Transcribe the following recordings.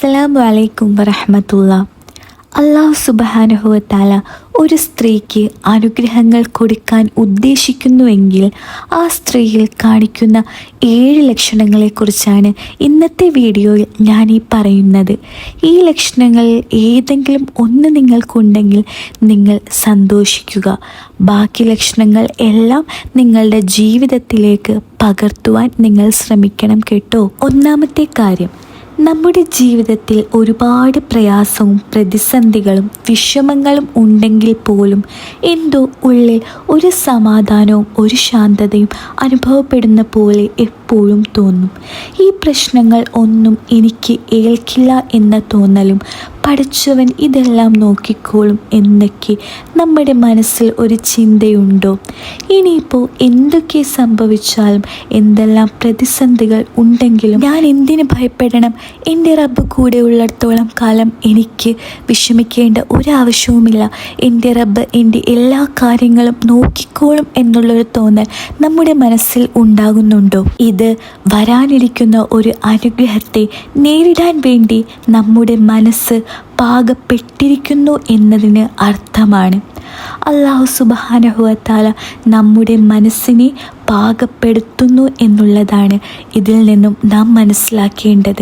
അസ്സലാമു അലൈക്കും വറഹ്മത്തുള്ളാ. അല്ലാഹു സുബ്ഹാനഹു വ തആല ഒരു സ്ത്രീക്ക് അനുഗ്രഹങ്ങൾ കൊടുക്കാൻ ഉദ്ദേശിക്കുന്നുവെങ്കിൽ ആ സ്ത്രീയിൽ കാണിക്കുന്ന 7 ലക്ഷണങ്ങളെക്കുറിച്ചാണ് ഇന്നത്തെ വീഡിയോയിൽ ഞാൻ പറയുന്നത്. ഈ ലക്ഷണങ്ങളിൽ ഏതെങ്കിലും ഒന്ന് നിങ്ങൾക്കുണ്ടെങ്കിൽ നിങ്ങൾ സന്തോഷിക്കുക. ബാക്കി ലക്ഷണങ്ങൾ എല്ലാം നിങ്ങളുടെ ജീവിതത്തിലേക്ക് പകർത്തുവാൻ നിങ്ങൾ ശ്രമിക്കണം കേട്ടോ. ഒന്നാമത്തെ കാര്യം, നമ്മുടെ ജീവിതത്തിൽ ഒരുപാട് പ്രയാസവും പ്രതിസന്ധികളും വിഷമങ്ങളും ഉണ്ടെങ്കിൽ പോലും എന്തോ ഉള്ളിൽ ഒരു സമാധാനവും ഒരു ശാന്തതയും അനുഭവപ്പെടുന്ന പോലെ എപ്പോഴും തോന്നും. ഈ പ്രശ്നങ്ങൾ ഒന്നും എനിക്ക് ഏൽക്കില്ല എന്ന തോന്നലും പഠിച്ചവൻ ഇതെല്ലാം നോക്കിക്കോളും എന്നൊക്കെ നമ്മുടെ മനസ്സിൽ ഒരു ചിന്തയുണ്ടോ? ഇനിയിപ്പോൾ എന്തൊക്കെ സംഭവിച്ചാലും എന്തെല്ലാം പ്രതിസന്ധികൾ ഉണ്ടെങ്കിലും ഞാൻ എന്തിനു ഭയപ്പെടണം? എൻ്റെ റബ്ബ് കൂടെ ഉള്ളിടത്തോളം കാലം എനിക്ക് വിഷമിക്കേണ്ട ഒരാവശ്യവുമില്ല. എൻ്റെ റബ്ബ് എൻ്റെ എല്ലാ കാര്യങ്ങളും നോക്കിക്കോളും എന്നുള്ളൊരു തോന്നൽ നമ്മുടെ മനസ്സിൽ ഉണ്ടാകുന്നുണ്ടോ? ഇത് വരാനിരിക്കുന്ന ഒരു അനുഗ്രഹത്തെ നേരിടാൻ വേണ്ടി നമ്മുടെ മനസ്സ് പാകപ്പെട്ടിരിക്കുന്നു എന്നതിന് അർത്ഥമാണ്. അല്ലാഹു സുബ്ഹാനഹു വ തആല നമ്മുടെ മനസ്സിനെ പാകപ്പെടുത്തുന്നു എന്നുള്ളതാണ് ഇതിൽ നിന്നും നാം മനസ്സിലാക്കേണ്ടത്.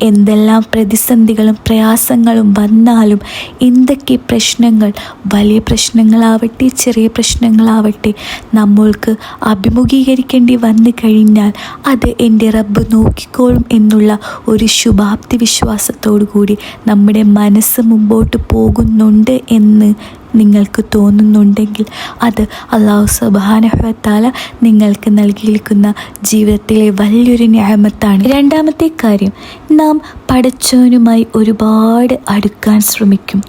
എന്തെല്ലാം പ്രതിസന്ധികളും പ്രയാസങ്ങളും വന്നാലും, എന്തൊക്കെ പ്രശ്നങ്ങൾ, വലിയ പ്രശ്നങ്ങളാവട്ടെ ചെറിയ പ്രശ്നങ്ങളാവട്ടെ, നമ്മൾക്ക് അഭിമുഖീകരിക്കേണ്ടി വന്നു കഴിഞ്ഞാൽ അത് എൻ്റെ റബ്ബ് നോക്കിക്കോളും എന്നുള്ള ഒരു ശുഭാപ്തി വിശ്വാസത്തോടു കൂടി നമ്മുടെ മനസ്സ് മുമ്പോട്ട് പോകുന്നുണ്ട് എന്ന് നിങ്ങൾക്ക് തോന്നുന്നുണ്ടെങ്കിൽ അത് അല്ലാഹു സുബ്ഹാനഹു വ തആല നിങ്ങൾക്ക് നൽകിയിരിക്കുന്ന ജീവിതത്തിലെ വലിയൊരു നിഅമത്താണ്. രണ്ടാമത്തെ കാര്യം, നാം പടച്ചവനുമായി ഒരുപാട് അടുക്കാൻ ശ്രമിക്കും.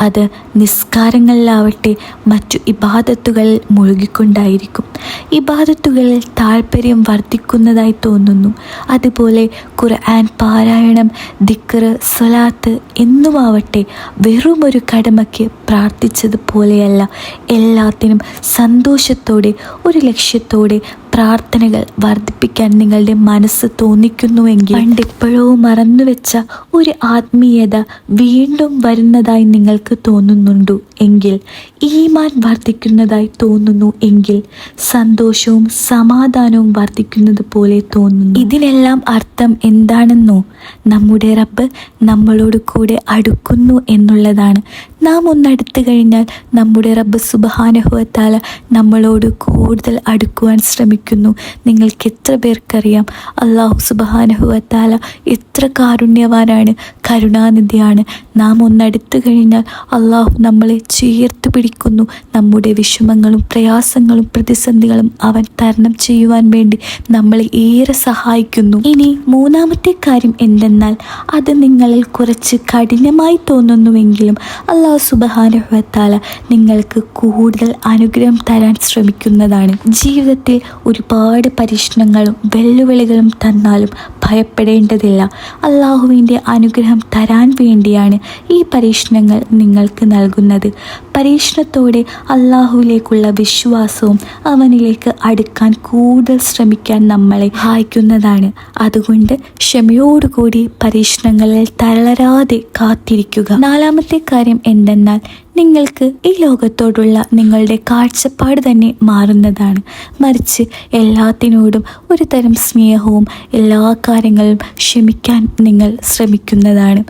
അത് നിസ്കാരങ്ങളിലാവട്ടെ മറ്റു ഇബാദത്തുകളിൽ മുഴുകിക്കൊണ്ടായിരിക്കും. ഇബാദത്തുകളിൽ താല്പര്യം വർദ്ധിക്കുന്നതായി തോന്നുന്നു. അതുപോലെ ഖുർആൻ പാരായണം, ദിക്ർ, സ്വലാത്ത് എന്നുമാവട്ടെ വെറുമൊരു കടമയ്ക്ക് പ്രാർത്ഥിച്ചതുപോലെയല്ല. എല്ലാത്തിനും സന്തോഷത്തോടെ ഒരു ലക്ഷ്യത്തോടെ പ്രാർത്ഥനകൾ വർദ്ധിപ്പിക്കാൻ നിങ്ങളുടെ മനസ്സ് തോന്നിക്കുന്നുവെങ്കിൽ പണ്ടെപ്പോഴോ മറന്നുവെച്ച ഒരു ആത്മീയത വീണ്ടും വരുന്നതായി നിങ്ങൾക്ക് തോന്നുന്നുണ്ടോ എങ്കിൽ, ഈമാൻ വർദ്ധിക്കുന്നതായി തോന്നുന്നു എങ്കിൽ, സന്തോഷവും സമാധാനവും വർദ്ധിക്കുന്നത് പോലെ തോന്നുന്നു. ഇതിനെല്ലാം അർത്ഥം എന്താണെന്നോ? നമ്മുടെ റബ്ബ് നമ്മളോട് കൂടെ അടുക്കുന്നു എന്നുള്ളതാണ്. നാം ഒന്നടുത്തു കഴിഞ്ഞാൽ നമ്മുടെ റബ്ബ് സുബ്ഹാനഹു വ തആല നമ്മളോട് കൂടുതൽ അടുക്കുവാൻ ശ്രമിക്കുന്നു. നിങ്ങൾക്ക് എത്ര പേർക്കറിയാം അല്ലാഹു സുബ്ഹാനഹു വ തആല എത്ര കാരുണ്യവാനാണ്, കരുണാനിധിയാണ്. നാം ഒന്നടുത്തു കഴിഞ്ഞാൽ അല്ലാഹു നമ്മളെ ചേർത്ത് പിടിക്കുന്നു. നമ്മുടെ വിഷമങ്ങളും പ്രയാസങ്ങളും പ്രതിസന്ധികളും അവൻ തരണം ചെയ്യുവാൻ വേണ്ടി നമ്മളെ ഏറെ സഹായിക്കുന്നു. ഇനി മൂന്നാമത്തെ കാര്യം എന്തെന്നാൽ, അത് നിങ്ങളിൽ കുറച്ച് കഠിനമായി തോന്നുന്നുവെങ്കിലും അല്ലാഹു സുബ്ഹാനഹു വ തആല നിങ്ങൾക്ക് കൂടുതൽ അനുഗ്രഹം തരാൻ ശ്രമിക്കുന്നതാണ്. ജീവിതത്തിൽ ഒരുപാട് പരീക്ഷണങ്ങളും വെല്ലുവിളികളും തന്നാലും ഭയപ്പെടേണ്ടതില്ല. അല്ലാഹുവിൻ്റെ അനുഗ്രഹം തരാൻ വേണ്ടിയാണ് ഈ പരീക്ഷണങ്ങൾ നിങ്ങൾക്ക് നൽകുന്നത്. പരീക്ഷണത്തോടെ അല്ലാഹുവിലേക്കുള്ള വിശ്വാസവും അവനിലേക്ക് അടുക്കാൻ കൂടുതൽ ശ്രമിക്കാൻ നമ്മളെ സഹായിക്കുന്നതാണ്. അതുകൊണ്ട് ക്ഷമയോടുകൂടി പരീക്ഷണങ്ങളിൽ തളരാതെ കാത്തിരിക്കുക. നാലാമത്തെ കാര്യം എന്തെന്നാൽ, നിങ്ങൾക്ക് ഈ ലോകത്തോടുള്ള നിങ്ങളുടെ കാഴ്ചപ്പാട് തന്നെ മാറുന്നതാണ്. മറിച്ച് എല്ലാത്തിനോടും ഒരു തരം സ്നേഹവും എല്ലാ കാര്യങ്ങളും ക്ഷമിക്കാൻ നിങ്ങൾ ശ്രമിക്കുന്നതാണ്.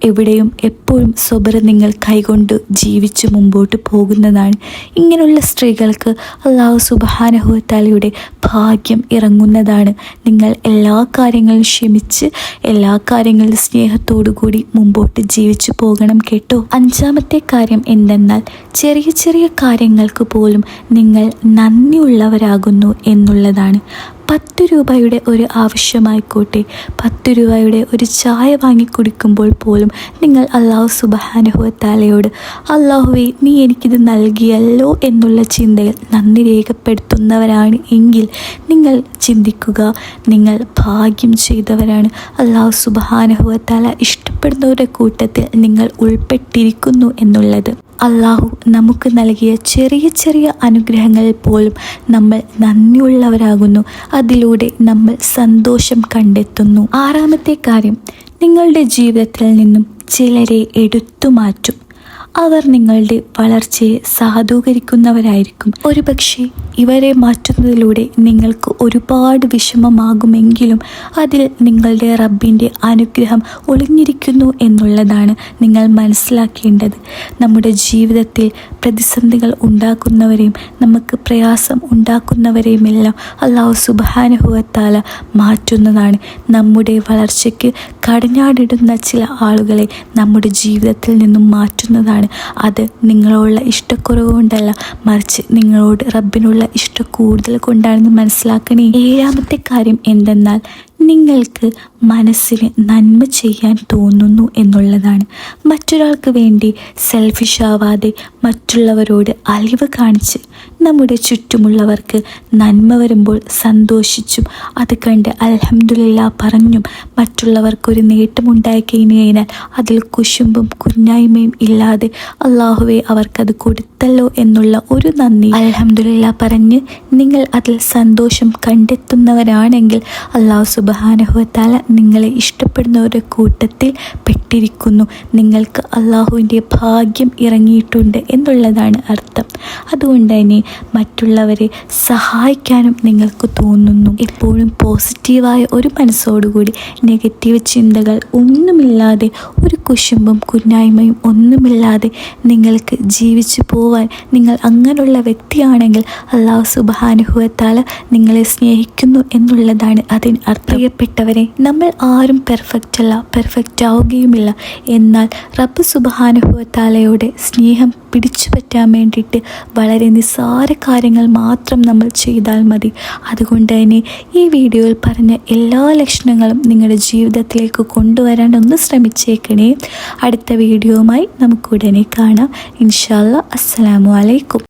എവിടെയും എപ്പോഴും സ്വബർ നിങ്ങൾ കൈകൊണ്ട് ജീവിച്ച് മുമ്പോട്ട് പോകുന്നതാണ്. ഇങ്ങനെയുള്ള സ്ത്രീകൾക്ക് അല്ലാഹു സുബ്ഹാനഹു വ തആലയുടെ ഭാഗ്യം ഇറങ്ങുന്നതാണ്. നിങ്ങൾ എല്ലാ കാര്യങ്ങളും ക്ഷമിച്ച് എല്ലാ കാര്യങ്ങളും സ്നേഹത്തോടു കൂടി മുമ്പോട്ട് ജീവിച്ചു പോകണം കേട്ടോ. അഞ്ചാമത്തെ കാര്യം എന്തെന്നാൽ, ചെറിയ ചെറിയ കാര്യങ്ങൾക്ക് പോലും നിങ്ങൾ നന്ദിയുള്ളവരാകുന്നു എന്നുള്ളതാണ്. 10 രൂപയുടെ ഒരു ആവശ്യമായിക്കോട്ടെ, 10 രൂപയുടെ ഒരു ചായ വാങ്ങി കുടിക്കുമ്പോൾ പോലും നിങ്ങൾ അല്ലാഹു സുബ്ഹാനഹു വ തആലയോട് അല്ലാഹുവേ നീ എനിക്കിത് നൽകിയല്ലോ എന്നുള്ള ചിന്തയിൽ നന്ദി രേഖപ്പെടുത്തുന്നവരാണ് എങ്കിൽ നിങ്ങൾ ചിന്തിക്കുക, നിങ്ങൾ ഭാഗ്യം ചെയ്തവരാണ്. അല്ലാഹു സുബ്ഹാനഹു വ തആല ഇഷ്ടപ്പെടുന്നവരുടെ കൂട്ടത്തിൽ നിങ്ങൾ ഉൾപ്പെട്ടിരിക്കുന്നു എന്നുള്ളത്. അള്ളാഹു നമുക്ക് നൽകിയ ചെറിയ ചെറിയ അനുഗ്രഹങ്ങളിൽ പോലും നമ്മൾ നന്ദിയുള്ളവരാകുന്നു. അതിലൂടെ നമ്മൾ സന്തോഷം കണ്ടെത്തുന്നു. 6-ാമത്തെ കാര്യം, നിങ്ങളുടെ ജീവിതത്തിൽ നിന്നും ചിലരെ എടുത്തു മാറ്റും. അവർ നിങ്ങളുടെ വളർച്ചയെ സാധൂകരിക്കുന്നവരായിരിക്കും. ഒരുപക്ഷെ ഇവരെ മാറ്റുന്നതിലൂടെ നിങ്ങൾക്ക് ഒരുപാട് വിഷമമാകുമെങ്കിലും അതിൽ നിങ്ങളുടെ റബ്ബിൻ്റെ അനുഗ്രഹം ഒളിഞ്ഞിരിക്കുന്നു എന്നുള്ളതാണ് നിങ്ങൾ മനസ്സിലാക്കേണ്ടത്. നമ്മുടെ ജീവിതത്തിൽ പ്രതിസന്ധികൾ ഉണ്ടാക്കുന്നവരെയും നമുക്ക് പ്രയാസം ഉണ്ടാക്കുന്നവരെയുമെല്ലാം അല്ലാഹു സുബ്ഹാനഹു വ തആല മാറ്റുന്നതാണ്. നമ്മുടെ വളർച്ചയ്ക്ക് കടിഞ്ഞാണിടുന്ന ചില ആളുകളെ നമ്മുടെ ജീവിതത്തിൽ നിന്നും മാറ്റുന്നതാണ്. അത് നിങ്ങളോടുള്ള ഇഷ്ടക്കുറവ് കൊണ്ടല്ല, മറിച്ച് നിങ്ങളോട് റബ്ബിനുള്ള ഇഷ്ടം കൂടുതൽ കൊണ്ടാണെന്ന് മനസ്സിലാക്കണേ. 7-ാമത്തെ കാര്യം എന്തെന്നാൽ, നിങ്ങൾക്ക് മനസ്സിന് നന്മ ചെയ്യാൻ തോന്നുന്നു എന്നുള്ളതാണ്. മറ്റൊരാൾക്ക് വേണ്ടി സെൽഫിഷ് ആവാതെ മറ്റുള്ളവരോട് അലിവ് കാണിച്ച് നമ്മുടെ ചുറ്റുമുള്ളവർക്ക് നന്മ വരുമ്പോൾ സന്തോഷിച്ചും അത് കണ്ട് അൽഹംദുലില്ലാഹ് പറഞ്ഞും മറ്റുള്ളവർക്കൊരു നേട്ടമുണ്ടായി കഴിഞ്ഞാൽ അതിൽ കുശുമ്പും കുഞ്ഞായ്മയും ഇല്ലാതെ അള്ളാഹുവെ അവർക്കത് കൊടുത്തല്ലോ എന്നുള്ള ഒരു നന്ദി അൽഹംദുലില്ലാഹ് പറഞ്ഞ് നിങ്ങൾ അതിൽ സന്തോഷം കണ്ടെത്തുന്നവരാണെങ്കിൽ അള്ളാഹു സുബ്ഹാനഹു വ തആല നിങ്ങളെ ഇഷ്ടപ്പെടുന്നവരുടെ കൂട്ടത്തിൽ പെട്ടിരിക്കുന്നു. നിങ്ങൾക്ക് അള്ളാഹുവിൻ്റെ ഭാഗ്യം ഇറങ്ങിയിട്ടുണ്ട് എന്നുള്ളതാണ് അർത്ഥം. അതുകൊണ്ട് തന്നെ മറ്റുള്ളവരെ സഹായിക്കാനും നിങ്ങൾക്ക് തോന്നുന്നു. എപ്പോഴും പോസിറ്റീവായ ഒരു മനസ്സോടുകൂടി നെഗറ്റീവ് ചിന്തകൾ ഒന്നുമില്ലാതെ, ഒരു കുശുമ്പും കുഞ്ഞായ്മയും ഒന്നുമില്ലാതെ നിങ്ങൾക്ക് ജീവിച്ചു പോവാൻ നിങ്ങൾ അങ്ങനെയുള്ള വ്യക്തിയാണെങ്കിൽ അള്ളാഹു സുബ്ഹാനഹു വ തആല നിങ്ങളെ സ്നേഹിക്കുന്നു എന്നുള്ളതാണ് അതിന് അർത്ഥം. പ്രിയപ്പെട്ടവരെ, നമ്മൾ ആരും പെർഫെക്റ്റ് അല്ല, പെർഫെക്റ്റ് ആവുകയുമില്ല. എന്നാൽ റബ്ബ് സുബ്ഹാനഹു വ തആലയുടെ സ്നേഹം പിടിച്ചു പറ്റാൻ വേണ്ടിയിട്ട് വളരെ നിസ്സാര കാര്യങ്ങൾ മാത്രം നമ്മൾ ചെയ്താൽ മതി. അതുകൊണ്ട് തന്നെ ഈ വീഡിയോയിൽ പറഞ്ഞ എല്ലാ ലക്ഷണങ്ങളും നിങ്ങളുടെ ജീവിതത്തിലേക്ക് കൊണ്ടുവരാൻ ഒന്ന് ശ്രമിച്ചേക്കണേ. അടുത്ത വീഡിയോയുമായി നമുക്ക് ഉടനെ കാണാം. ഇൻഷാ അല്ലാഹ്. അസ്സലാമു അലൈക്കും.